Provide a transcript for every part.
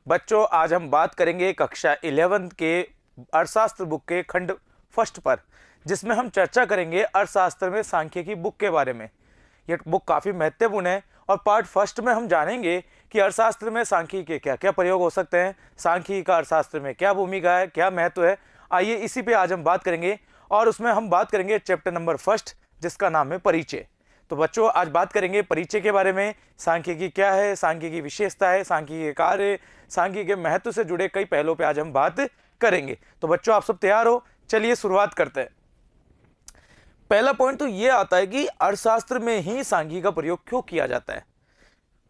बच्चों आज हम बात करेंगे कक्षा 11 के अर्थशास्त्र बुक के खंड फर्स्ट पर, जिसमें हम चर्चा करेंगे अर्थशास्त्र में सांख्यिकी बुक के बारे में। यह बुक काफ़ी महत्वपूर्ण है और पार्ट फर्स्ट में हम जानेंगे कि अर्थशास्त्र में सांख्यिकी के क्या क्या प्रयोग हो सकते हैं, सांख्यिकी का अर्थशास्त्र में क्या भूमिका है, क्या महत्व है। आइए इसी पे आज हम बात करेंगे और उसमें हम बात करेंगे चैप्टर नंबर फर्स्ट, जिसका नाम है परिचय। तो बच्चों आज बात करेंगे परिचय के बारे में। सांख्यिकी क्या है, सांख्यिकी की विशेषता है, सांख्यिकी के कार्य, सांख्यिकी के महत्व से जुड़े कई पहलुओं पे आज हम बात करेंगे। तो बच्चों आप सब तैयार हो, चलिए शुरुआत करते हैं। पहला पॉइंट तो ये आता है कि अर्थशास्त्र में ही सांख्यिकी का प्रयोग क्यों किया जाता है।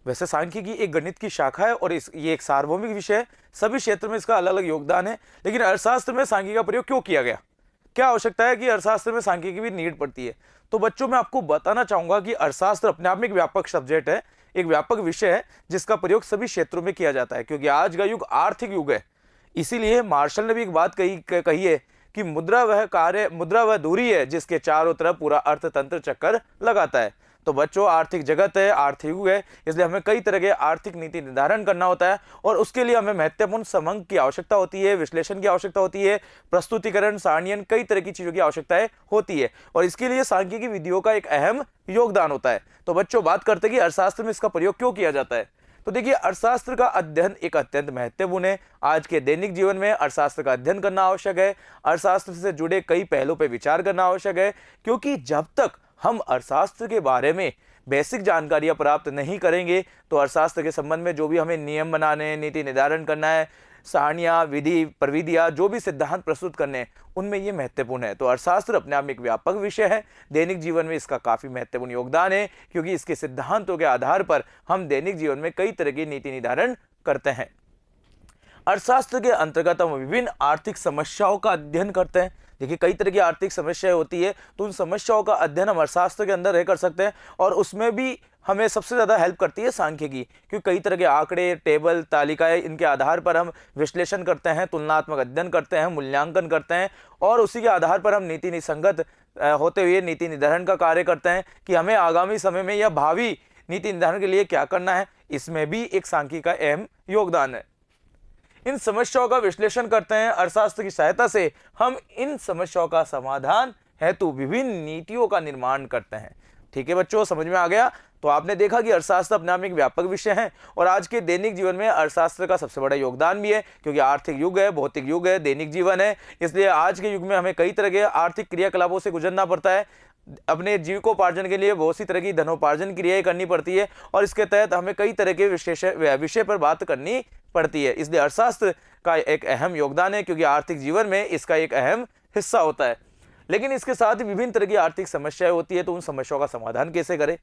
वैसे सांख्यिकी एक गणित की शाखा है और ये एक सार्वभौमिक विषय है, सभी क्षेत्र में इसका अलग अलग योगदान है, लेकिन अर्थशास्त्र में सांख्यिकी का प्रयोग क्यों किया गया, क्या आवश्यकता है कि अर्थशास्त्र में सांख्यिकी भी नीड पड़ती है। तो बच्चों मैं आपको बताना चाहूंगा कि अर्थशास्त्र अपने आप में एक व्यापक सब्जेक्ट है, एक व्यापक विषय है जिसका प्रयोग सभी क्षेत्रों में किया जाता है, क्योंकि आज का युग आर्थिक युग है। इसीलिए मार्शल ने भी एक बात कही है कि मुद्रा वह दूरी है जिसके चारों तरफ पूरा अर्थतंत्र चक्कर लगाता है। तो बच्चों आर्थिक जगत है, आर्थिक युग है, इसलिए हमें कई तरह के आर्थिक नीति निर्धारण करना होता है और उसके लिए हमें महत्वपूर्ण समंक की आवश्यकता होती है, विश्लेषण की आवश्यकता होती है, प्रस्तुतिकरण, सारणियन, कई तरह की चीजों की आवश्यकताएं होती है और इसके लिए सांख्यिकी विधियों का एक अहम योगदान होता है। तो बच्चों बात करते हैं कि अर्थशास्त्र में इसका प्रयोग क्यों किया जाता है। तो देखिए अर्थशास्त्र का अध्ययन एक अत्यंत महत्वपूर्ण है। आज के दैनिक जीवन में अर्थशास्त्र का अध्ययन करना आवश्यक है, अर्थशास्त्र से जुड़े कई पहलुओं पर विचार करना आवश्यक है, क्योंकि जब तक हम अर्थशास्त्र के बारे में बेसिक जानकारियां प्राप्त नहीं करेंगे तो अर्थशास्त्र के संबंध में जो भी हमें नियम बनाने, नीति निर्धारण करना है, सारणियां, विधि, प्रविधियां, जो भी सिद्धांत प्रस्तुत करने हैं, उनमें ये महत्वपूर्ण है। तो अर्थशास्त्र अपने आप में एक व्यापक विषय है, दैनिक जीवन में इसका काफी महत्वपूर्ण योगदान है, क्योंकि इसके सिद्धांतों के आधार पर हम दैनिक जीवन में कई तरह की नीति निर्धारण करते हैं। अर्थशास्त्र के अंतर्गत हम विभिन्न आर्थिक समस्याओं का अध्ययन करते हैं। देखिए कई तरह की आर्थिक समस्याएं होती है, तो उन समस्याओं का अध्ययन हम अर्थशास्त्र के अंदर रह कर सकते हैं और उसमें भी हमें सबसे ज़्यादा हेल्प करती है सांख्यिकी, क्योंकि कई तरह के आंकड़े, टेबल, तालिकाएं, इनके आधार पर हम विश्लेषण करते हैं, तुलनात्मक अध्ययन करते हैं, मूल्यांकन करते हैं और उसी के आधार पर हम नीति निसंगत होते हुए नीति निर्धारण का कार्य करते हैं कि हमें आगामी समय में या भावी नीति निर्धारण के लिए क्या करना है। इसमें भी एक सांख्यिकी का अहम योगदान है। इन समस्याओं का विश्लेषण करते हैं, अर्थशास्त्र की सहायता से हम इन समस्याओं का समाधान हेतु विभिन्न नीतियों का निर्माण करते हैं। ठीक है बच्चों, समझ में आ गया। तो आपने देखा कि अर्थशास्त्र अपने आप में एक व्यापक विषय है और आज के दैनिक जीवन में अर्थशास्त्र का सबसे बड़ा योगदान भी है, क्योंकि आर्थिक युग है, भौतिक युग है, दैनिक जीवन है, इसलिए आज के युग में हमें कई तरह के आर्थिक क्रियाकलापों से गुजरना पड़ता है। अपने जीविकोपार्जन के लिए बहुत सी तरह की धनोपार्जन क्रियाएं करनी पड़ती है और इसके तहत हमें कई तरह के विषय पर बात करनी पड़ती है। इसलिए अर्थशास्त्र का एक अहम योगदान है, क्योंकि आर्थिक जीवन में इसका एक अहम हिस्सा होता है। लेकिन इसके साथ ही विभिन्न तरह की आर्थिक समस्याएं होती है, तो उन समस्याओं का समाधान कैसे करें,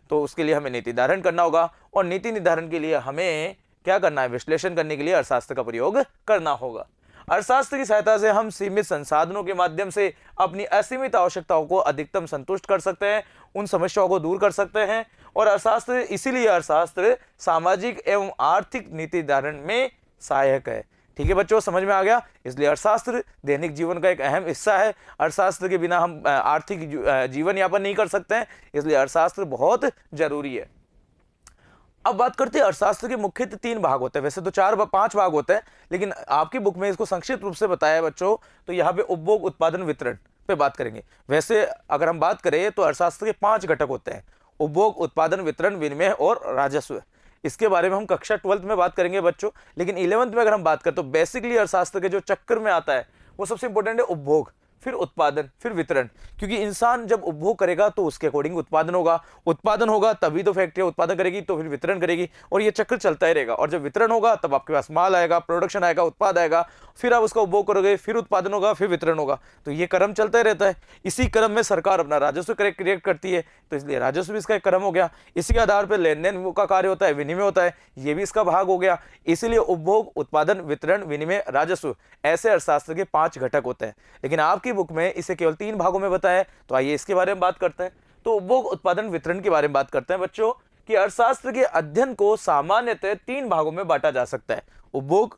तो उसके लिए हमें नीति निर्धारण करना होगा और नीति निर्धारण के लिए हमें क्या करना है, विश्लेषण करने के लिए अर्थशास्त्र का प्रयोग करना होगा। अर्थशास्त्र की सहायता से हम सीमित संसाधनों के माध्यम से अपनी असीमित आवश्यकताओं को अधिकतम संतुष्ट कर सकते हैं, उन समस्याओं को दूर कर सकते हैं और इसीलिए अर्थशास्त्र सामाजिक एवं आर्थिक नीति निर्धारण में सहायक है। ठीक है बच्चों, समझ में आ गया। इसलिए अर्थशास्त्र दैनिक जीवन का एक अहम हिस्सा है। अर्थशास्त्र के बिना हम आर्थिक जीवन यापन नहीं कर सकते हैं, इसलिए अर्थशास्त्र बहुत जरूरी है। अब बात करते हैं अर्थशास्त्र के मुख्यतः 3 भाग होते हैं, वैसे तो 4-5 भाग होते हैं, लेकिन आपकी बुक में इसको संक्षिप्त रूप से बताया है बच्चों। तो यहाँ पे उपभोग, उत्पादन, वितरण पे बात करेंगे। वैसे अगर हम बात करें तो अर्थशास्त्र के 5 घटक होते हैं: उपभोग, उत्पादन, वितरण, विनिमय और राजस्व। इसके बारे में हम कक्षा 12 में बात करेंगे बच्चों, लेकिन 11th में अगर हम बात करें तो बेसिकली अर्थशास्त्र के जो चक्कर में आता है वो सबसे इंपॉर्टेंट है उपभोग, फिर उत्पादन, फिर वितरण। क्योंकि इंसान जब उपभोग करेगा तो उसके अकॉर्डिंग उत्पादन होगा तभी तो फैक्ट्री उत्पादन करेगी, तो फिर वितरण करेगी और ये चक्र चलता ही रहेगा। और जब वितरण होगा तब आपके पास माल आएगा, प्रोडक्शन आएगा, उत्पाद आएगा, फिर आप उसका उपभोग करोगे, फिर उत्पादन होगा, फिर वितरण होगा, तो ये क्रम चलता ही रहता है। इसी क्रम में सरकार अपना राजस्व क्रिएट करती है, तो इसलिए राजस्व भी इसका एक क्रम हो गया। इसी के आधार पर लेन देन का कार्य होता है, विनिमय होता है, ये भी इसका भाग हो गया। इसीलिए उपभोग, उत्पादन, वितरण, विनिमय, राजस्व ऐसे अर्थशास्त्र के 5 घटक होते हैं, लेकिन आपकी बुक में इसे केवल 3 भागों में बताया। तो आइए इसके बारे में बात करते हैं। तो उपभोग, उत्पादन, वितरण के बारे में बात करते हैं बच्चों कि अर्थशास्त्र के अध्ययन को सामान्यतः 3 भागों में बांटा जा सकता है: उपभोग,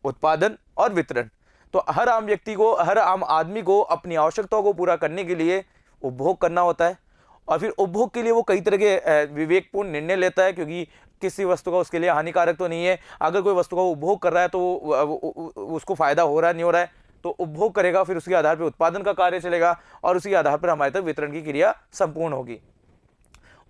उत्पादन और वितरण। तो हर आम व्यक्ति को, हर आम आदमी को अपनी आवश्यकताओं को पूरा करने के लिए उपभोग करना होता है और फिर उपभोग के लिए वो कई तरह के विवेकपूर्ण निर्णय लेता है, क्योंकि किसी वस्तु का उसके लिए हानिकारक तो नहीं है। अगर कोई वस्तु का उपभोग कर रहा है तो उसको फायदा हो रहा है नहीं हो रहा है, तो उपभोग करेगा, फिर उसके आधार पर उत्पादन का कार्य चलेगा और उसी आधार पर हमारे तक वितरण की क्रिया संपूर्ण होगी।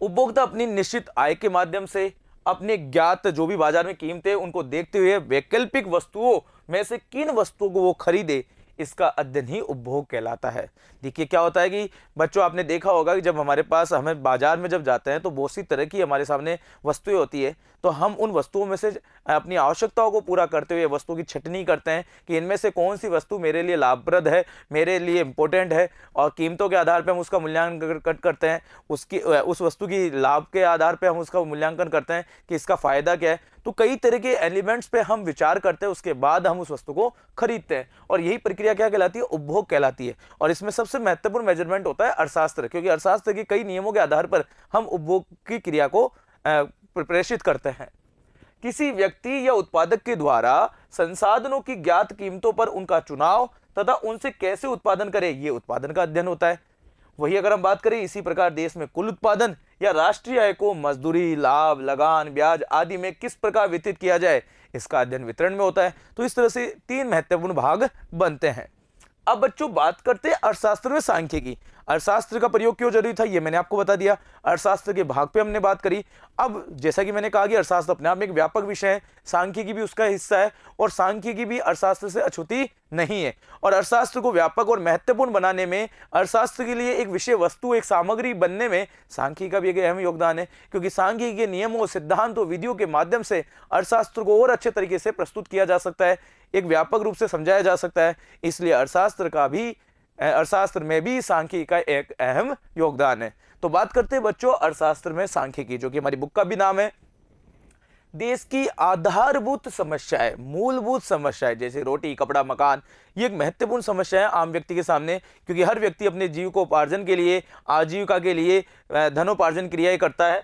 उपभोक्ता अपनी निश्चित आय के माध्यम से अपने ज्ञात जो भी बाजार में कीमतें उनको देखते हुए वैकल्पिक वस्तुओं में से किन वस्तुओं को वो खरीदे, इसका अध्ययन ही उपभोग कहलाता है। देखिए क्या होता है कि बच्चों, आपने देखा होगा कि जब हमारे पास हमें बाजार में जब जाते हैं तो बहुत सी तरह की हमारे सामने वस्तुएं होती है, तो हम उन वस्तुओं में से अपनी आवश्यकताओं को पूरा करते हुए वस्तुओं की छटनी करते हैं कि इनमें से कौन सी वस्तु मेरे लिए लाभप्रद है, मेरे लिए इंपॉर्टेंट है, और कीमतों के आधार पर हम उसका मूल्यांकन करते हैं। उस वस्तु की लाभ के आधार पर हम उसका मूल्यांकन करते हैं कि इसका फायदा क्या है। तो कई तरह के एलिमेंट्स पे हम विचार करते हैं, उसके बाद हम उस वस्तु को खरीदते हैं, और यही प्रक्रिया क्या कहलाती है? उपभोग कहलाती है। और इसमें सबसे महत्वपूर्ण मेजरमेंट होता है अर्थशास्त्र, क्योंकि अर्थशास्त्र के कई नियमों के आधार पर हम उपभोग की क्रिया को प्रेषित करते हैं। किसी व्यक्ति या उत्पादक के द्वारा संसाधनों की ज्ञात कीमतों पर उनका चुनाव तथा उनसे कैसे उत्पादन करे, ये उत्पादन का अध्ययन होता है। वही अगर हम बात करें, इसी प्रकार देश में कुल उत्पादन या राष्ट्रीय आय को मजदूरी, लाभ, लगान, ब्याज आदि में किस प्रकार वितरित किया जाए, इसका अध्ययन वितरण में होता है। तो इस तरह से 3 महत्वपूर्ण भाग बनते हैं। अब बच्चों बात करते हैं अर्थशास्त्र में सांख्यिकी। अर्थशास्त्र का प्रयोग क्यों जरूरी था, ये मैंने आपको बता दिया। अर्थशास्त्र के भाग पे हमने बात करी। अब जैसा कि मैंने कहा कि अर्थशास्त्र अपने आप में एक व्यापक विषय है, सांख्यिकी भी उसका हिस्सा है, और सांख्यिकी भी अर्थशास्त्र से अछूती नहीं है। और अर्थशास्त्र को व्यापक और महत्वपूर्ण बनाने में, अर्थशास्त्र के लिए एक विषय वस्तु, एक सामग्री बनने में सांख्यिकी का भी एक अहम योगदान है, क्योंकि सांख्यिकी के नियमों, सिद्धांतों, विधियों के माध्यम से अर्थशास्त्र को और अच्छे तरीके से प्रस्तुत किया जा सकता है, एक व्यापक रूप से समझाया जा सकता है। इसलिए अर्थशास्त्र में भी सांख्यिकी का एक अहम योगदान है। तो बात करते हैं बच्चों अर्थशास्त्र में सांख्यिकी, जो कि हमारी बुक का भी नाम है। देश की आधारभूत समस्याएं, मूलभूत समस्याएं, जैसे रोटी, कपड़ा, मकान, ये एक महत्वपूर्ण समस्या है आम व्यक्ति के सामने, क्योंकि हर व्यक्ति अपने जीविकोपार्जन के लिए, आजीविका के लिए धनोपार्जन क्रियाएं करता है।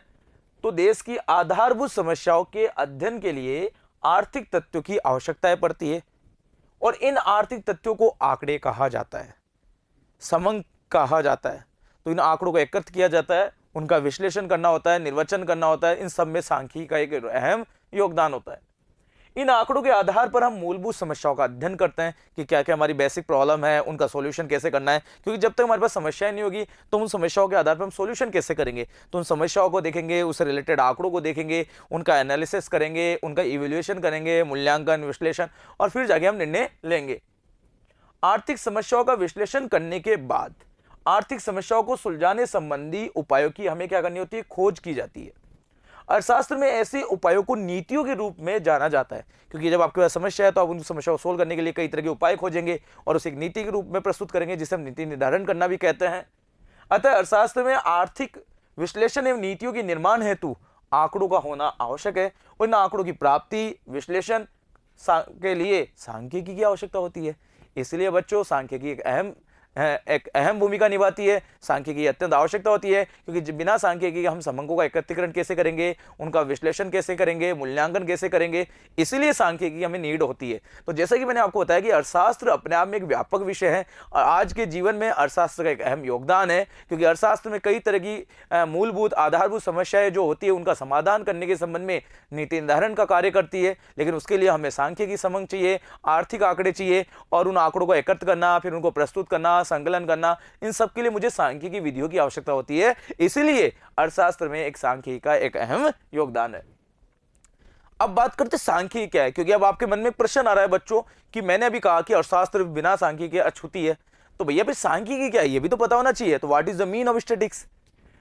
तो देश की आधारभूत समस्याओं के अध्ययन के लिए आर्थिक तथ्यों की आवश्यकता पड़ती है, और इन आर्थिक तथ्यों को आंकड़े कहा जाता है, समंक कहा जाता है। तो इन आंकड़ों को एकत्र किया जाता है, उनका विश्लेषण करना होता है, निर्वचन करना होता है। इन सब में सांख्यिकी का एक अहम योगदान होता है। इन आंकड़ों के आधार पर हम मूलभूत समस्याओं का अध्ययन करते हैं कि क्या क्या हमारी बेसिक प्रॉब्लम है, उनका सॉल्यूशन कैसे करना है, क्योंकि जब तक हमारे पास समस्याएं नहीं होगी तो उन समस्याओं के आधार पर हम सॉल्यूशन कैसे करेंगे। तो उन समस्याओं को देखेंगे, उससे रिलेटेड आंकड़ों को देखेंगे, उनका एनालिसिस करेंगे, उनका इवैल्यूएशन करेंगे, मूल्यांकन, विश्लेषण, और फिर जाके हम निर्णय लेंगे। आर्थिक समस्याओं का विश्लेषण करने के बाद आर्थिक समस्याओं को सुलझाने संबंधी उपायों की हमें क्या करनी होती है? खोज की जाती है। अर्थशास्त्र में ऐसे उपायों को नीतियों के रूप में जाना जाता है, क्योंकि जब आपके पास समस्या है तो आप उन समस्या को सोल्व करने के लिए कई तरह के उपाय खोजेंगे और उसे एक नीति के रूप में प्रस्तुत करेंगे, जिसे हम नीति निर्धारण करना भी कहते हैं। अतः अर्थशास्त्र में आर्थिक विश्लेषण एवं नीतियों के निर्माण हेतु आंकड़ों का होना आवश्यक है। उन आंकड़ों की प्राप्ति, विश्लेषण के लिए सांख्यिकी की आवश्यकता होती है। इसलिए बच्चों सांख्यिकी एक अहम भूमिका निभाती है। सांख्यिकी अत्यंत आवश्यकता होती है, क्योंकि बिना सांख्यिकी के हम समंकों का एकत्रीकरण कैसे करेंगे, उनका विश्लेषण कैसे करेंगे, मूल्यांकन कैसे करेंगे। इसलिए सांख्यिकी हमें नीड होती है। तो जैसा कि मैंने आपको बताया कि अर्थशास्त्र अपने आप में एक व्यापक विषय है, और आज के जीवन में अर्थशास्त्र का एक अहम योगदान है, क्योंकि अर्थशास्त्र में कई तरह की मूलभूत आधारभूत समस्याएं जो होती है उनका समाधान करने के संबंध में नीति निर्धारण का कार्य करती है। लेकिन उसके लिए हमें सांख्यिकी समंक चाहिए, आर्थिक आंकड़े चाहिए, और उन आंकड़ों को एकत्र करना, फिर उनको प्रस्तुत करना, संकलन करना, इन सब के लिए मुझे सांख्यिकी विधियों की आवश्यकता होती है। इसलिए अर्थशास्त्र में एक सांख्यिकी का एक अहम योगदान है। अब बात करते सांख्यिकी क्या है, क्योंकि अब आपके मन में प्रश्न आ रहा है बच्चों कि मैंने अभी कहा कि अर्थशास्त्र बिना सांख्यिकी के अछूती है, तो भैया फिर सांख्यिकी क्या है ये भी तो पता होना चाहिए। तो what is the mean of statistics?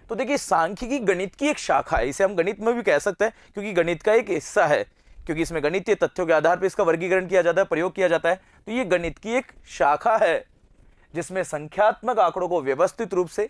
तो देखिए सांख्यिकी गणित की एक शाखा है, इसे हम गणित में भी कह सकते हैं, क्योंकि गणित का एक हिस्सा है, क्योंकि इसमें गणितीय तथ्यों के आधार पर इसका वर्गीकरण किया जाता है, प्रयोग किया जाता है। तो ये गणित की एक शाखा है जिसमें संख्यात्मक आंकड़ों को व्यवस्थित रूप से,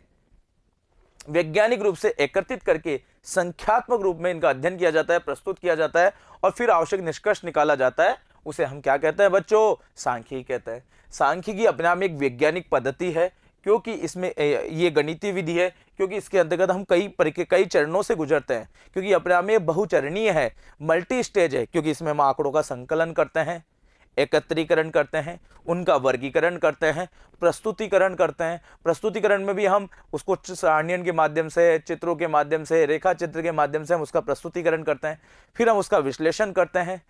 वैज्ञानिक रूप से एकत्रित करके संख्यात्मक रूप में इनका अध्ययन किया जाता है, प्रस्तुत किया जाता है, और फिर आवश्यक निष्कर्ष निकाला जाता है। उसे हम क्या कहते हैं बच्चों? सांख्यिकी कहते हैं। सांख्यिकी अपने आप में एक वैज्ञानिक पद्धति है, क्योंकि इसमें ये गणितीय विधि है, क्योंकि इसके अंतर्गत हम कई चरणों से गुजरते हैं, क्योंकि अपने आप में बहुचरणीय है, मल्टी स्टेज है, क्योंकि इसमें हम आंकड़ों का संकलन करते हैं, एकत्रीकरण करते हैं, उनका वर्गीकरण करते हैं, प्रस्तुतिकरण करते हैं। प्रस्तुतिकरण में भी हम उसको सारणियन के माध्यम से, चित्रों के माध्यम से, रेखा चित्र के माध्यम से हम उसका प्रस्तुतिकरण करते हैं। फिर हम उसका विश्लेषण करते हैं,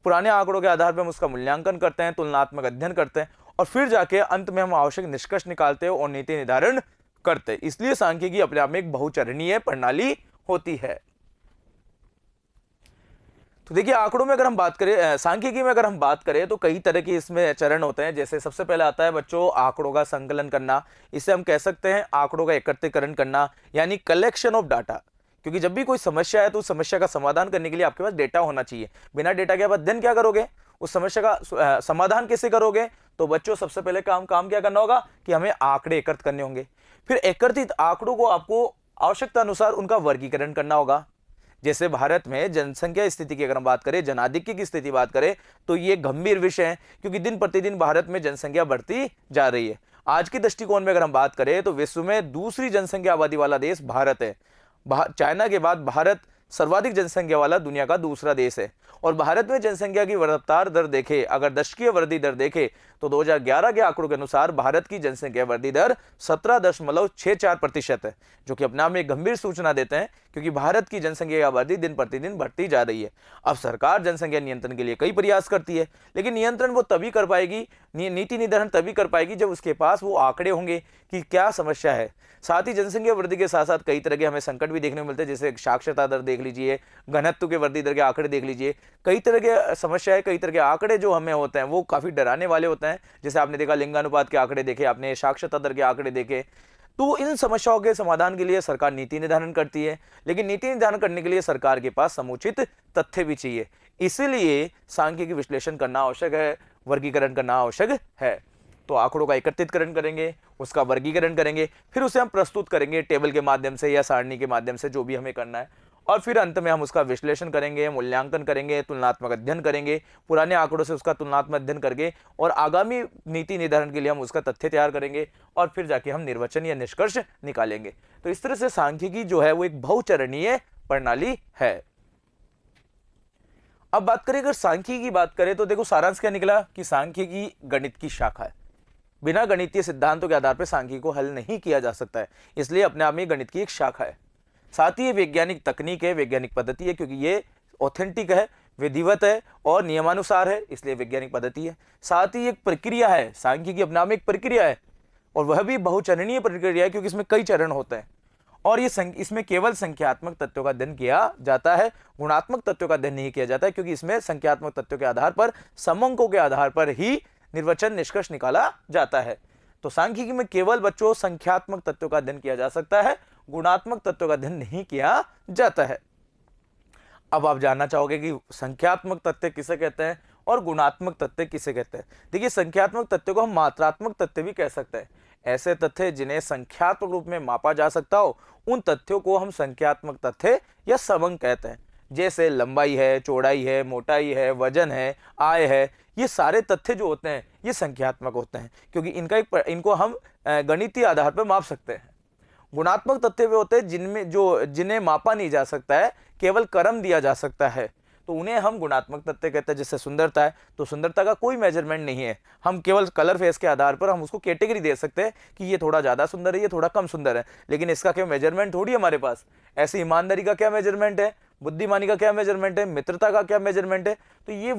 पुराने आंकड़ों के आधार पर हम उसका मूल्यांकन करते हैं, तुलनात्मक अध्ययन करते हैं, और फिर जाके अंत में हम आवश्यक निष्कर्ष निकालते हैं और नीति निर्धारण करते हैं। इसलिए सांख्यिकी अपने आप में एक बहुचरणीय प्रणाली होती है। तो देखिए, आंकड़ों में अगर हम बात करें, सांख्यिकी में अगर हम बात करें तो कई तरह के इसमें चरण होते हैं। जैसे सबसे पहले आता है बच्चों आंकड़ों का संकलन करना। इसे हम कह सकते हैं आंकड़ों का एकत्रीकरण करना, यानी कलेक्शन ऑफ डाटा। क्योंकि जब भी कोई समस्या है तो उस समस्या का समाधान करने के लिए आपके पास डेटा होना चाहिए। बिना डेटा के आप अध्ययन क्या करोगे, उस समस्या का समाधान कैसे करोगे? तो बच्चों सबसे पहले काम क्या करना होगा कि हमें आंकड़े एकत्र करने होंगे। फिर एकत्रित आंकड़ों को आपको आवश्यकता अनुसार उनका वर्गीकरण करना होगा। जैसे भारत में जनसंख्या स्थिति की अगर हम बात करें, जनाधिक्य की स्थिति बात करें, तो ये गंभीर विषय है, क्योंकि दिन प्रतिदिन भारत में जनसंख्या बढ़ती जा रही है। आज के दृष्टिकोण में अगर हम बात करें तो विश्व में दूसरी जनसंख्या आबादी वाला देश भारत है। चाइना के बाद भारत सर्वाधिक जनसंख्या वाला दुनिया का दूसरा देश है। और भारत में जनसंख्या की रफ्तार दर देखें, अगर दशकीय वृद्धि दर देखें, तो 2011 के आंकड़ों के अनुसार भारत की जनसंख्या वृद्धि दर 17.64% है, जो कि अपने आप में एक गंभीर सूचना देते हैं, क्योंकि भारत की जनसंख्या की आबादी दिन प्रतिदिन बढ़ती जा रही है। अब सरकार जनसंख्या नियंत्रण के लिए कई प्रयास करती है, लेकिन नियंत्रण वो तभी कर पाएगी, नीति निर्धारण तभी कर पाएगी जब उसके पास वो आंकड़े होंगे कि क्या समस्या है। साथ ही जनसंख्या वृद्धि के साथ साथ कई तरह के हमें संकट भी देखने को मिलते हैं, जैसे साक्षरता दर देख लीजिए, घनत्व के वृद्धि दर के आंकड़े देख लीजिए। कई तरह के समस्याएं, कई तरह के आंकड़े जो हमें होते हैं वो काफी डराने वाले होते हैं। जैसे आपने देखा लिंगानुपात के आंकड़े देखे, आपने साक्षरता दर के आंकड़े देखे। तो इन समस्याओं के समाधान के लिए सरकार नीति निर्धारण करती है, लेकिन नीति निर्धारण करने के लिए सरकार के पास समुचित तथ्य भी चाहिए। इसीलिए सांख्यिकी विश्लेषण करना आवश्यक है, वर्गीकरण करना आवश्यक है। तो आंकड़ों का एकत्रितकरण करेंगे, उसका वर्गीकरण करेंगे, फिर उसे हम प्रस्तुत करेंगे टेबल के माध्यम से या सारणी के माध्यम से, जो भी हमें करना है, और फिर अंत में हम उसका विश्लेषण करेंगे, मूल्यांकन करेंगे, तुलनात्मक अध्ययन करेंगे, पुराने आंकड़ों से उसका तुलनात्मक अध्ययन करके, और आगामी नीति निर्धारण के लिए हम उसका तथ्य तैयार करेंगे, और फिर जाके हम निर्वचन या निष्कर्ष निकालेंगे। तो इस तरह से सांख्यिकी जो है वो एक बहुचरणीय प्रणाली है। अब बात करें, अगर सांख्यिकी की बात करें तो देखो सारांश क्या निकला कि सांख्यिकी गणित की शाखा है। बिना गणितीय सिद्धांतों के आधार पर सांख्यिकी को हल नहीं किया जा सकता है, इसलिए अपने आप में गणित की एक शाखा है। साथ ही ये वैज्ञानिक तकनीक है, वैज्ञानिक पद्धति है, क्योंकि ये ऑथेंटिक है, विधिवत है और नियमानुसार है, इसलिए वैज्ञानिक पद्धति है। साथ ही एक प्रक्रिया है, सांख्यिकी अपने आप में एक प्रक्रिया है, और वह भी बहुचरणीय प्रक्रिया है, क्योंकि इसमें कई चरण होते हैं। और ये इसमें केवल संख्यात्मक तथ्यों का अध्ययन किया जाता है, गुणात्मक तथ्यों का अध्ययन नहीं किया जाता है, क्योंकि इसमें संख्यात्मक तथ्यों के आधार पर, समंकों के आधार पर ही निर्वचन निष्कर्ष निकाला जाता है। तो सांख्यिकी में केवल बच्चों संख्यात्मक तथ्यों का अध्ययन किया जा सकता है, गुणात्मक तथ्यों का अध्ययन नहीं किया जाता है। अब आप जानना चाहोगे कि संख्यात्मक तथ्य किसे कहते हैं और गुणात्मक तथ्य किसे कहते हैं। देखिए, संख्यात्मक तथ्यों को हम मात्रात्मक तथ्य भी कह सकते हैं। ऐसे तथ्य जिन्हें संख्यात्मक रूप में मापा जा सकता हो, उन तथ्यों को हम संख्यात्मक तथ्य या समंक कहते हैं। जैसे लंबाई है, चौड़ाई है, मोटाई है, वजन है, आय है, ये सारे तथ्य जो होते हैं ये संख्यात्मक होते हैं, क्योंकि इनको हम गणितीय आधार पर माप सकते हैं। गुणात्मक तथ्य वे होते हैं जिन्हें मापा नहीं जा सकता है, केवल क्रम दिया जा सकता है, तो उन्हें हम गुणात्मक तथ्य कहते हैं। जैसे सुंदरता है, तो सुंदरता का कोई मेजरमेंट नहीं है, हम केवल कलर फेस के आधार पर हम उसको कैटेगरी दे सकते हैं कि ये थोड़ा ज़्यादा सुंदर है, ये थोड़ा कम सुंदर है, लेकिन इसका क्या मेजरमेंट थोड़ी हमारे पास। ऐसे ईमानदारी का क्या मेजरमेंट है, बुद्धिमानी का क्या मेजरमेंट है, मित्रता का क्या मेजरमेंट है। तो ये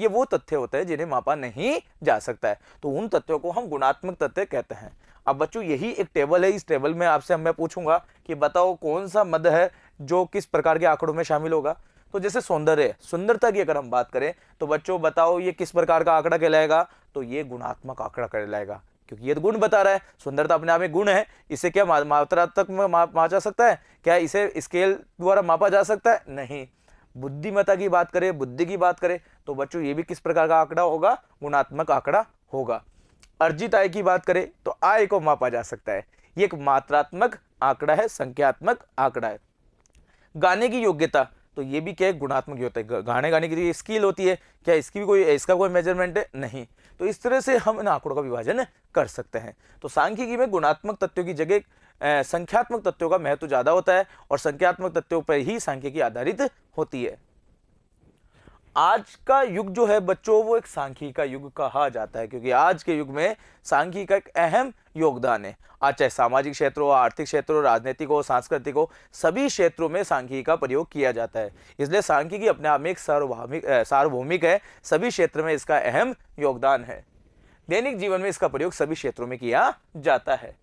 वो तथ्य होते हैं जिन्हें मापा नहीं जा सकता है, तो उन तथ्यों को हम गुणात्मक तथ्य कहते हैं। अब बच्चों यही एक टेबल है, इस टेबल में आपसे मैं पूछूंगा कि बताओ कौन सा मद है जो किस प्रकार के आंकड़ों में शामिल होगा। तो जैसे सौंदर्य, सुंदरता की अगर हम बात करें तो बच्चों बताओ ये किस प्रकार का आंकड़ा कहलाएगा। तो ये गुणात्मक आंकड़ा कहलाएगा, क्योंकि ये गुण बता रहा है। सुंदरता अपने आप में गुण है, इसे क्या मात्रात्मक में मापा जा सकता है, क्या इसे स्केल द्वारा मापा जा सकता है, नहीं। बुद्धिमत्ता की बात करें, बुद्धि की बात करें, तो बच्चों ये भी किस प्रकार का आंकड़ा होगा, गुणात्मक आंकड़ा होगा। अर्जित आय की बात करें तो आय को मापा जा सकता है, ये एक मात्रात्मक आंकड़ा है, संख्यात्मक आंकड़ा है। गाने की योग्यता, तो ये भी क्या है, गुणात्मक होता है। गाने की स्किल होती है, क्या इसका कोई मेजरमेंट है, नहीं। तो इस तरह से हम इन आंकड़ों का विभाजन कर सकते हैं। तो सांख्यिकी में गुणात्मक तथ्यों की जगह संख्यात्मक तथ्यों का महत्व ज्यादा होता है, और संख्यात्मक तथ्यों पर ही सांख्यिकी आधारित होती है। आज का युग जो है बच्चों वो एक सांख्यिकी का युग कहा जाता है, क्योंकि आज के युग में सांख्यिकी का एक अहम योगदान है। आज चाहे सामाजिक क्षेत्र हो, आर्थिक क्षेत्र हो, राजनीतिक हो, सांस्कृतिक हो, सभी क्षेत्रों में सांख्यिकी का प्रयोग किया जाता है। इसलिए सांख्यिकी अपने आप में एक सार्वभौमिक है, सभी क्षेत्र में इसका अहम योगदान है। दैनिक जीवन में इसका प्रयोग सभी क्षेत्रों में किया जाता है।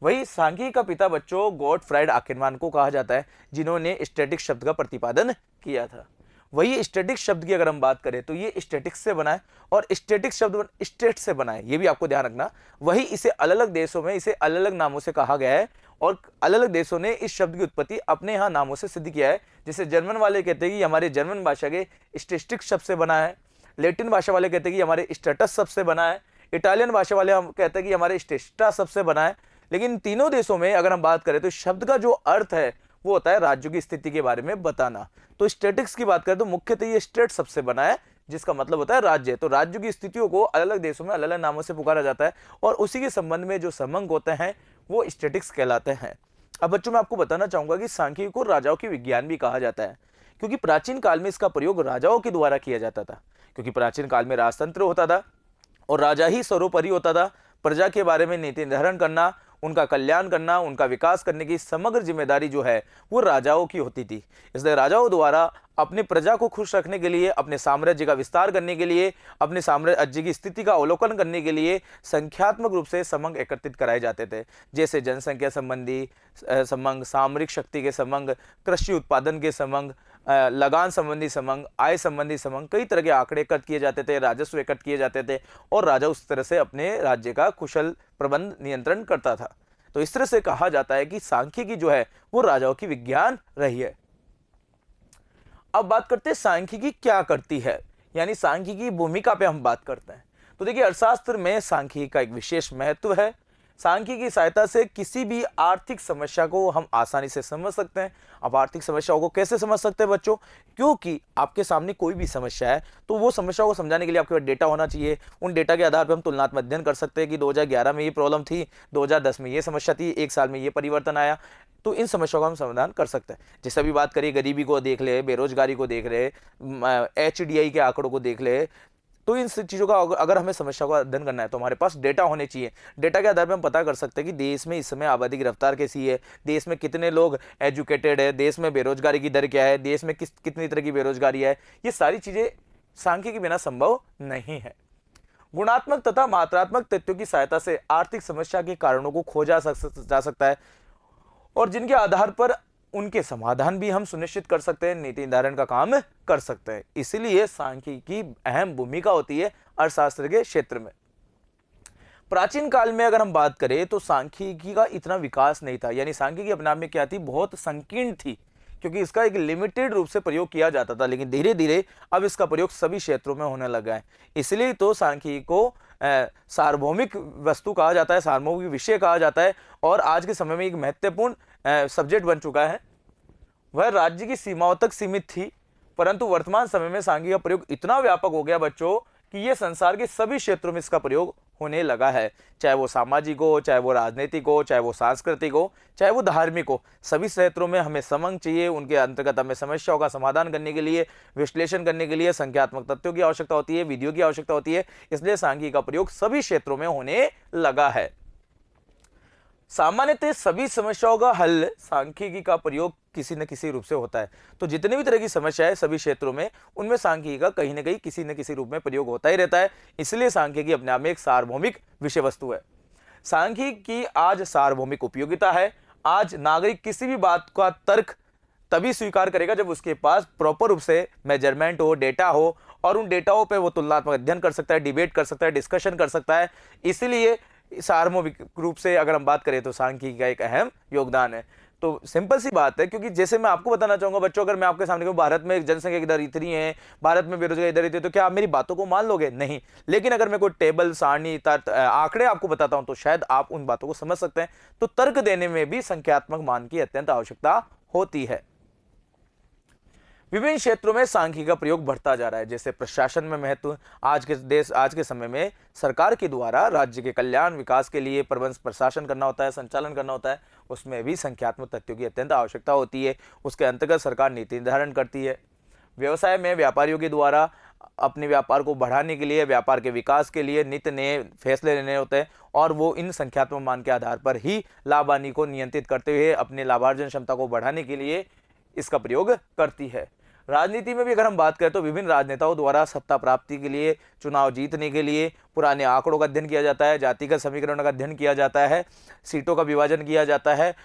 वही सांख्यिकी का पिता बच्चों गॉटफ्राइड आकेनमान को कहा जाता है, जिन्होंने स्टैटिक शब्द का प्रतिपादन किया था। वही स्टैटिक शब्द की अगर हम बात करें तो ये स्टैटिक्स से बना है, और स्टैटिक शब्द स्टेट से बना है, ये भी आपको ध्यान रखना। वही इसे अलग अलग देशों में इसे अलग अलग नामों से कहा गया है, और अलग अलग देशों ने इस शब्द की उत्पत्ति अपने यहाँ नामों से सिद्ध किया है। जैसे जर्मन वाले कहते हैं कि हमारे जर्मन भाषा के स्टैटिस्टिक्स शब्द से बना है, लैटिन भाषा वाले कहते हैं कि हमारे स्टेटस शब्द से बना है, इटालियन भाषा वाले हम कहते हैं कि हमारे स्टेस्टा शब्द से बना है। लेकिन तीनों देशों में अगर हम बात करें तो शब्द का जो अर्थ है वो होता है राज्यों की स्थिति के बारे में बताना। तो स्टैटिक्स की बात करें तो मुख्यतः ये स्टेट शब्द से बना है, जिसका मतलब होता है राज्य। तो राज्यों की स्थितियों को अलग अलग देशों में अलग अलग नामों से पुकारा जाता है, और उसी के संबंध में जो संबंध होते हैं वो स्टैटिक्स कहलाते हैं। अब बच्चों मैं आपको बताना चाहूंगा कि सांख्यिकी को राजाओं की विज्ञान भी कहा जाता है, क्योंकि प्राचीन काल में इसका प्रयोग राजाओं के द्वारा किया जाता था। क्योंकि प्राचीन काल में राजतंत्र होता था और राजा ही सर्वोपरि होता था। प्रजा के बारे में नीति निर्धारण करना, उनका कल्याण करना, उनका विकास करने की समग्र जिम्मेदारी जो है वो राजाओं की होती थी। इसलिए राजाओं द्वारा अपनी प्रजा को खुश रखने के लिए, अपने साम्राज्य का विस्तार करने के लिए, अपने साम्राज्य की स्थिति का अवलोकन करने के लिए संख्यात्मक रूप से समंग एकत्रित कराए जाते थे। जैसे जनसंख्या संबंधी समंग, सामरिक शक्ति के समंग, कृषि उत्पादन के समंग, लगान संबंधी समंग, आय संबंधी समंग, कई तरह के आंकड़े एकत्र किए जाते थे, राजस्व एकत्र किए जाते थे, और राजा उस तरह से अपने राज्य का कुशल प्रबंध नियंत्रण करता था। तो इस तरह से कहा जाता है कि सांख्यिकी जो है वो राजाओं की विज्ञान रही है। अब बात करते हैं सांख्यिकी क्या करती है, यानी सांख्यिकी की भूमिका पे हम बात करते हैं। तो देखिए अर्थशास्त्र में सांख्यिकी का एक विशेष महत्व है। सांख्यिकी की सहायता से किसी भी आर्थिक समस्या को हम आसानी से समझ सकते हैं। अब आर्थिक समस्याओं को कैसे समझ सकते हैं बच्चों? क्योंकि आपके सामने कोई भी समस्या है तो वो समस्या को समझाने के लिए आपके पास डेटा होना चाहिए। उन डेटा के आधार पर हम तुलनात्मक अध्ययन कर सकते हैं कि 2011 में ये प्रॉब्लम थी, 2010 में ये समस्या थी, एक साल में ये परिवर्तन आया। तो इन समस्याओं का हम समाधान कर सकते हैं। जैसे अभी बात करिए गरीबी को देख ले, बेरोजगारी को देख ले, HDI के आंकड़ों को देख ले। तो इन चीज़ों का अगर हमें समस्या का अध्ययन करना है तो हमारे पास डेटा होने चाहिए। डेटा के आधार पर हम पता कर सकते हैं कि देश में इस समय आबादी की रफ्तार कैसी है, देश में कितने लोग एजुकेटेड है, देश में बेरोजगारी की दर क्या है, देश में कितनी तरह की बेरोजगारी है। ये सारी चीज़ें सांख्यिकी के बिना संभव नहीं है। गुणात्मक तथा मात्रात्मक तथ्यों की सहायता से आर्थिक समस्या के कारणों को खोजा जा सकता है, और जिनके आधार पर उनके समाधान भी हम सुनिश्चित कर सकते हैं, नीति निर्धारण का काम कर सकते हैं। इसीलिए सांख्यिकी की अहम भूमिका होती है अर्थशास्त्र के क्षेत्र में। प्राचीन काल में अगर हम बात करें तो सांख्यिकी का इतना विकास नहीं था, यानी सांख्यिकी अपने आप में क्या थी, बहुत संकीर्ण थी, क्योंकि इसका एक लिमिटेड रूप से प्रयोग किया जाता था। लेकिन धीरे धीरे अब इसका प्रयोग सभी क्षेत्रों में होने लगा है। इसलिए तो सांख्यिकी को सार्वभौमिक वस्तु कहा जाता है, सार्वभौमिक विषय कहा जाता है, और आज के समय में एक महत्वपूर्ण सब्जेक्ट बन चुका है। वह राज्य की सीमाओं तक सीमित थी, परंतु वर्तमान समय में सांख्यिकी का प्रयोग इतना व्यापक हो गया बच्चों कि यह संसार के सभी क्षेत्रों में इसका प्रयोग होने लगा है। चाहे वो सामाजिक हो, चाहे वो राजनीतिक हो, चाहे वो सांस्कृतिक हो, चाहे वो धार्मिक हो, सभी क्षेत्रों में हमें समंग चाहिए। उनके अंतर्गत हमें समस्याओं का समाधान करने के लिए, विश्लेषण करने के लिए संख्यात्मक तथ्यों की आवश्यकता होती है, विधियों की आवश्यकता होती है। इसलिए सांख्यिकी का प्रयोग सभी क्षेत्रों में होने लगा है। सामान्यतः सभी समस्याओं का हल सांख्यिकी का प्रयोग किसी न किसी रूप से होता है। तो जितनी भी तरह की समस्या है सभी क्षेत्रों में, उनमें सांख्यिकी का कहीं न कहीं किसी न किसी रूप में प्रयोग होता ही रहता है। इसलिए सांख्यिकी अपने आप में एक सार्वभौमिक विषय वस्तु है। सांख्यिकी की आज सार्वभौमिक उपयोगिता है। आज नागरिक किसी भी बात का तर्क तभी स्वीकार करेगा जब उसके पास प्रॉपर रूप से मेजरमेंट हो, डेटा हो, और उन डेटाओं पे वो तुलनात्मक अध्ययन कर सकता है, डिबेट कर सकता है, डिस्कशन कर सकता है। इसीलिए सार्वभौमिक रूप से अगर हम बात करें तो सांख्यिकी का एक अहम योगदान है। तो सिंपल सी बात है, क्योंकि जैसे मैं आपको बताना चाहूंगा बच्चों, अगर मैं आपके सामने कहूं भारत में जनसंख्या की दर इतनी है, भारत में बेरोजगारी दर इतनी है, तो क्या आप मेरी बातों को मान लोगे? नहीं। लेकिन अगर मैं कोई टेबल, सारणी, आंकड़े आपको बताता हूं तो शायद आप उन बातों को समझ सकते हैं। तो तर्क देने में भी संख्यात्मक मान की अत्यंत आवश्यकता होती है। विभिन्न क्षेत्रों में सांख्यिकी का प्रयोग बढ़ता जा रहा है। जैसे प्रशासन में महत्व, आज के समय में सरकार के द्वारा राज्य के कल्याण विकास के लिए प्रबंध प्रशासन करना होता है, संचालन करना होता है, उसमें भी संख्यात्मक तथ्यों की अत्यंत आवश्यकता होती है। उसके अंतर्गत सरकार नीति निर्धारण करती है। व्यवसाय में व्यापारियों के द्वारा अपने व्यापार को बढ़ाने के लिए, व्यापार के विकास के लिए नित्य नए फैसले लेने होते हैं और वो इन संख्यात्मक मान के आधार पर ही लाभ हानि को नियंत्रित करते हुए अपने लाभार्जन क्षमता को बढ़ाने के लिए इसका प्रयोग करती है। राजनीति में भी अगर हम बात करें तो विभिन्न राजनेताओं द्वारा सत्ता प्राप्ति के लिए, चुनाव जीतने के लिए पुराने आंकड़ों का अध्ययन किया जाता है, जातिगत समीकरण का अध्ययन किया जाता है, सीटों का विभाजन किया जाता है,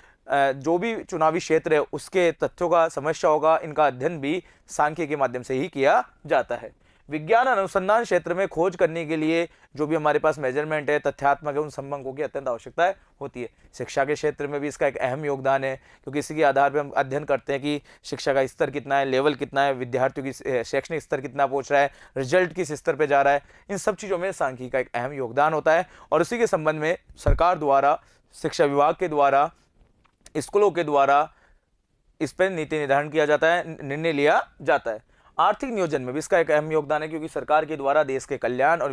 जो भी चुनावी क्षेत्र है उसके तथ्यों का समस्या होगा, इनका अध्ययन भी सांख्य के माध्यम से ही किया जाता है। विज्ञान अनुसंधान क्षेत्र में खोज करने के लिए जो भी हमारे पास मेजरमेंट है, तथ्यात्मक है, उन संबंधों की अत्यंत आवश्यकता होती है। शिक्षा के क्षेत्र में भी इसका एक अहम योगदान है, क्योंकि इसी के आधार पर हम अध्ययन करते हैं कि शिक्षा का स्तर कितना है, लेवल कितना है, विद्यार्थियों की शैक्षणिक स्तर कितना पहुंच रहा है, रिजल्ट किस स्तर पर जा रहा है। इन सब चीज़ों में सांख्यिकी का एक अहम योगदान होता है और उसी के संबंध में सरकार द्वारा, शिक्षा विभाग के द्वारा, स्कूलों के द्वारा इस पर नीति निर्धारण किया जाता है, निर्णय लिया जाता है। आर्थिक नियोजन में भी इसका एक अहम योगदान है, क्योंकि सरकार के द्वारा देश के कल्याण और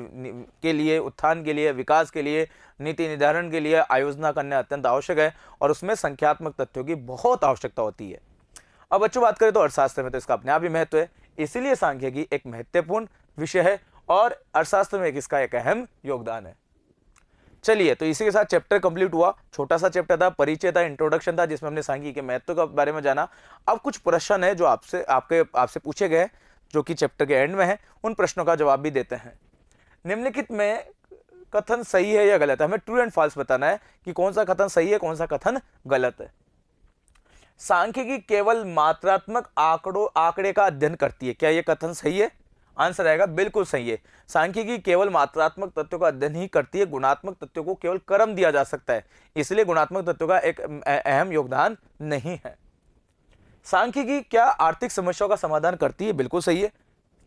के लिए, उत्थान के लिए, विकास के लिए, नीति निर्धारण के लिए आयोजना करना अत्यंत आवश्यक है और उसमें संख्यात्मक तथ्यों की बहुत आवश्यकता होती है। अब बच्चों बात करें तो अर्थशास्त्र में तो इसका अपने आप ही महत्व है, इसीलिए सांख्यिकी एक महत्वपूर्ण विषय है और अर्थशास्त्र में इसका एक अहम योगदान है। चलिए, तो इसी के साथ चैप्टर कंप्लीट हुआ। छोटा सा चैप्टर था, परिचय था, इंट्रोडक्शन था, जिसमें हमने सांख्यिकी के महत्व के बारे में जाना। अब कुछ प्रश्न है जो आपसे पूछे गए, जो कि चैप्टर के एंड में है, उन प्रश्नों का जवाब भी देते हैं। निम्नलिखित में कथन सही है या गलत है? हमें ट्रू एंड फॉल्स बताना है कि कौन सा कथन सही है, कौन सा कथन गलत है। सांख्यिकी केवल मात्रात्मक आंकड़े का अध्ययन करती है, क्या यह कथन सही है? आंसर आएगा बिल्कुल सही है। सांख्यिकी केवल मात्रात्मक तथ्यों का अध्ययन ही करती है, गुणात्मक तथ्यों को केवल क्रम दिया जा सकता है, इसलिए गुणात्मक तथ्यों का एक अहम योगदान नहीं है। सांख्यिकी क्या आर्थिक समस्याओं का समाधान करती है? बिल्कुल सही है,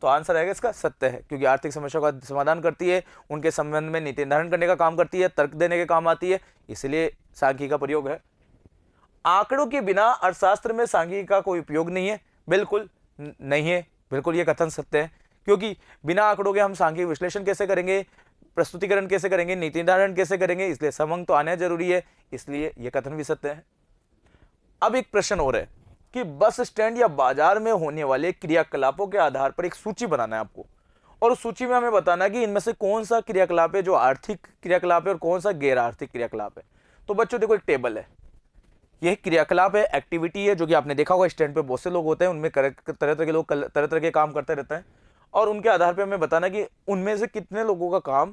तो आंसर आएगा इसका सत्य है, क्योंकि आर्थिक समस्याओं का समाधान करती है, उनके संबंध में नीति निर्धारण करने का काम करती है, तर्क देने के काम आती है, इसलिए सांख्यिकी का प्रयोग है। आंकड़ों के बिना अर्थशास्त्र में सांख्यिकी का कोई उपयोग नहीं है? बिल्कुल नहीं है, बिल्कुल ये कथन सत्य है, क्योंकि बिना आंकड़ों के हम सांख्यिक विश्लेषण कैसे करेंगे, प्रस्तुतिकरण कैसे करेंगे, नीति निर्धारण कैसे करेंगे, इसलिए समंग तो आना जरूरी है, इसलिए यह कथन भी सत्य है। अब एक प्रश्न और है कि बस स्टैंड या बाजार में होने वाले क्रियाकलापों के आधार पर एक सूची बनाना है आपको, और उस सूची में हमें बताना है कि इनमें से कौन सा क्रियाकलाप है जो आर्थिक क्रियाकलाप है और कौन सा गैर आर्थिक क्रियाकलाप है। तो बच्चों देखो, एक टेबल है, यह क्रियाकलाप है, एक्टिविटी है, जो कि आपने देखा होगा स्टैंड पे बहुत से लोग होते हैं, उनमें तरह तरह के लोग तरह तरह के काम करते रहते हैं, और उनके आधार पे हमें बताना कि उनमें से कितने लोगों का काम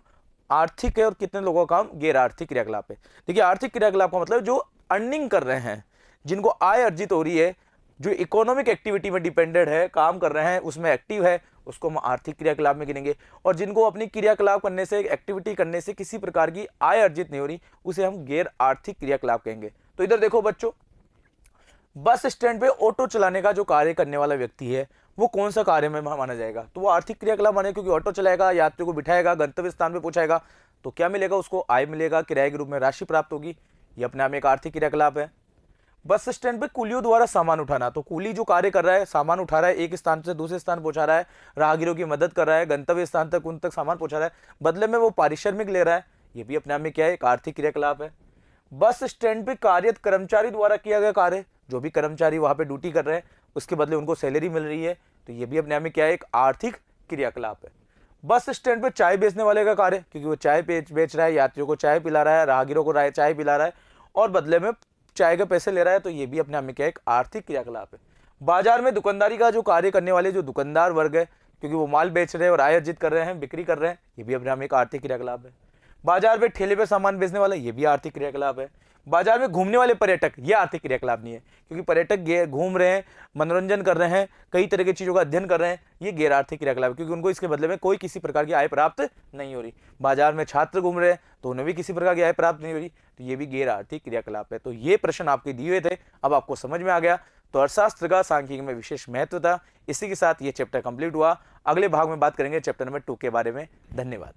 आर्थिक है और कितने लोगों का काम गैर आर्थिक क्रियाकलाप है। देखिए, आर्थिक क्रियाकलाप का मतलब जो अर्निंग कर रहे हैं, जिनको आय अर्जित हो रही है, जो इकोनॉमिक एक्टिविटी में डिपेंडेंट है, काम कर रहे हैं, उसमें एक्टिव है, उसको हम आर्थिक क्रियाकलाप में गिनेंगे। और जिनको अपनी क्रियाकलाप करने से, एक्टिविटी करने से किसी प्रकार की आय अर्जित नहीं हो रही, उसे हम गैर आर्थिक क्रियाकलाप कहेंगे। तो इधर देखो बच्चों, बस स्टैंड पे ऑटो चलाने का जो कार्य करने वाला व्यक्ति है, वो कौन सा कार्य में माना जाएगा? तो वो आर्थिक क्रियाकलाप माने, क्योंकि ऑटो चलाएगा, यात्रियों को बिठाएगा, गंतव्य स्थान पे पहुंचाएगा, तो क्या मिलेगा उसको? आय मिलेगा, किराए के रूप में राशि प्राप्त होगी, ये अपने आप में एक आर्थिक क्रियाकलाप है। बस स्टैंड पे कुलियों द्वारा सामान उठाना, तो कुली जो कार्य कर रहा है, सामान उठा रहा है, एक स्थान से दूसरे स्थान पहुंचा रहा है, राहगीरों की मदद कर रहा है, गंतव्य स्थान तक उन तक सामान पहुंचा रहा है, बदले में वो पारिश्रमिक ले रहा है, ये भी अपने आप में क्या है? एक आर्थिक क्रियाकलाप है। बस स्टैंड पे कार्यरत कर्मचारी द्वारा किया गया कार्य, जो भी कर्मचारी वहां पे ड्यूटी कर रहे हैं, उसके बदले उनको सैलरी मिल रही है, तो ये भी अपने आप में क्या है? एक आर्थिक क्रियाकलाप है। बस स्टैंड पे चाय बेचने वाले का कार्य, क्योंकि वो चाय बेच रहा है, यात्रियों को चाय पिला रहा है, राहगीरों को चाय पिला रहा है और बदले में चाय के पैसे ले रहा है, तो ये भी अपने आप में क्या है? एक आर्थिक क्रियाकलाप है। बाजार में दुकानदारी का जो कार्य करने वाले जो दुकानदार वर्ग है, क्योंकि वो माल बेच रहे हैं और आय अर्जित कर रहे हैं, बिक्री कर रहे हैं, ये भी अपने आप में एक आर्थिक क्रियाकलाप है। बाजार में ठेले पे सामान बेचने वाला, ये भी आर्थिक क्रियाकलाप है। बाजार में घूमने वाले पर्यटक, ये आर्थिक क्रियाकलाप नहीं है, क्योंकि पर्यटक घूम रहे हैं, मनोरंजन कर रहे हैं, कई तरह की चीज़ों का अध्ययन कर रहे हैं, ये गैर आर्थिक क्रियाकलाप है, क्योंकि उनको इसके बदले में कोई किसी प्रकार की आय प्राप्त नहीं हो रही। बाजार में छात्र घूम रहे हैं, तो उन्हें भी किसी प्रकार की आय प्राप्त नहीं हो रही, तो ये भी गैर आर्थिक क्रियाकलाप है। तो ये प्रश्न आपके दिए हुए थे, अब आपको समझ में आ गया। तो अर्थशास्त्र का सांख्यिकी में विशेष महत्व था। इसी के साथ ये चैप्टर कंप्लीट हुआ। अगले भाग में बात करेंगे चैप्टर नंबर 2 के बारे में। धन्यवाद।